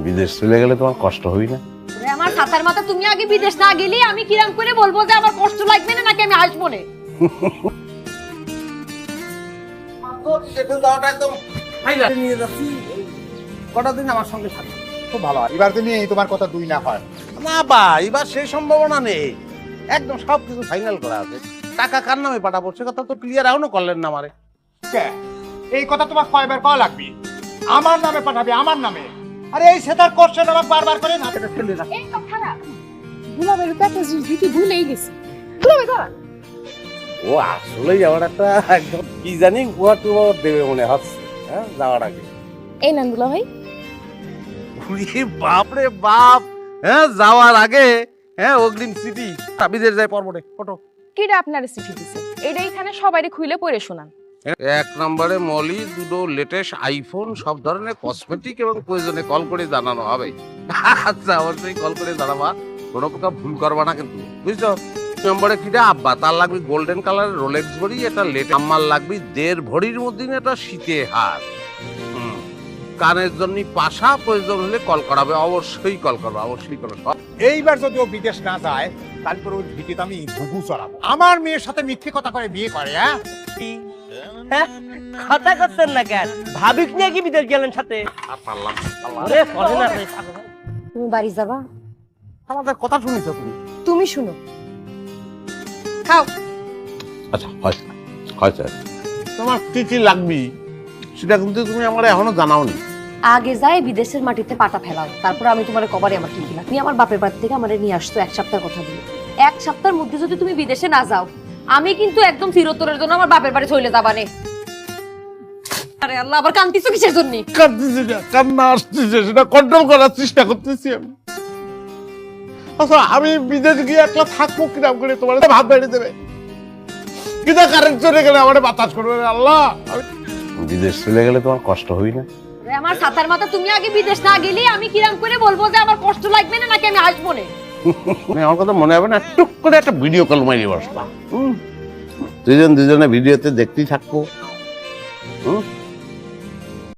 বিদেশ চলে গেলে তোমার কষ্ট হই না? আমার ছাতার মাথা, তুমি আগে বিদেশ না গেলে আমি কিরাম করে বলবো যে আমার কষ্ট লাগবে না নাকি আমি আসবো না? কটা দিন আমার সঙ্গে থাকবে, খুব ভালো হয়। এবার তুমি তোমার কথা দুই না হয়। না বা এবার সেই সম্ভাবনা নেই, একদম সবকিছু ফাইনাল করা আছে। টাকা কার নামে পাঠাবো সে কথা তো ক্লিয়ার এখনো করলেন না আমারে। এই কথা তোমার কয়বার কওয়া লাগবে? আমার নামে পাঠাবে, আমার নামে। আরে এই সেটার কোশ্চেন আমাকে বারবার করে না ফেলে রাখ। এই তো খারাপ দুলাবের ব্যাপারে দিতে ভুলেই গেছি। দুলাবে দাঁড়া, ও আসলেই আমার একটা একদম কি জানি গোয়া টুয়া দেবে মনে হচ্ছে, হ্যাঁ যাওয়ার আগে। এই নেন দুলা ভাই। বাপ রে বাপ, হ্যাঁ যাওয়ার আগে হ্যাঁ অগ্রিম সিটি বিদেশ যায় পর্বটে ফটো। কিরা আপনারে চিঠি দিছে? এটা এখানে সবাইরে খুলে পড়ে শোনান। এক নম্বরে মলি, দুটো লেটেস্ট আইফোন, সব ধরনের কসমেটিক এবং প্রয়োজনে কল করে জানানো হবে। আচ্ছা অবশ্যই কল করে জানাবা, কোনো প্রকার ভুল করবা না কিন্তু, বুঝছো? নম্বরে কিটা আব্বা, তার লাগবে গোল্ডেন কালারের রোলেক্স ঘড়ি, এটা লেট। আমার লাগবে 1.5 ভরির মধ্যে এটা শীতে হার। কানের জন্য পাশা, প্রয়োজন হলে কল করাবে, অবশ্যই কল করবে, অবশ্যই করবে। এইবার যদি ও বিদেশ না যায় তারপর ওই ভিটিতে আমি ঘুঘু চড়াবো। আমার মেয়ের সাথে মিথ্যে কথা করে বিয়ে করে, হ্যাঁ? কথা করতেন না কেন? ভাবিক নিয়ে কি বিদেশ গেলেন সাথে? ওরে পড়ে না রে। তুমি বাড়ি যাবা? আমাদের কথা শুনিছো তুমি? তুমি শুনো, খাও। আচ্ছা হয় হয় স্যার, তোমার কি কি লাগবে সেটা কিন্তু তুমি আমার এখনো জানাওনি। আগে যাই বিদেশের মাটিতে পাটা ফেলাও, তারপর আমি তোমার কবারে আমার কি কি লাগবে। তুমি আমার বাপের বাড়ি থেকে আমারে নিয়ে আসতো 1 সপ্তাহের কথা বলে। 1 সপ্তাহের মধ্যে যদি তুমি বিদেশে না যাও, আমি কিন্তু একদম চিরতরের জন্য আমার বাপের বাড়ি চলে যাবানে। আরে আল্লাহ, আবার কান্দিছো কিসের জন্য? কাঁদতেছি না, কান্না আসতেছে, সেটা কন্ট্রোল করার চেষ্টা করতেছি আমি। আচ্ছা আমি বিদেশ গিয়ে একলা থাকবো কিরাম করে, তোমার ভাত বেড়ে দেবে কিন্তু কারেন্ট চলে গেলে আমার বাতাস করবে আল্লাহ। বিদেশ চলে গেলে তোমার কষ্ট হই না? আমার ছাতার মাথা, তুমি আগে বিদেশ না গেলে আমি কিরাম করে বলবো যে আমার কষ্ট লাগবে না নাকি আমি আসবো না? আমার কথা মনে হবে না, টুক করে একটা ভিডিও কল মারিয়ে বসলাম, দুজনে ভিডিওতে দেখতেই থাকবো।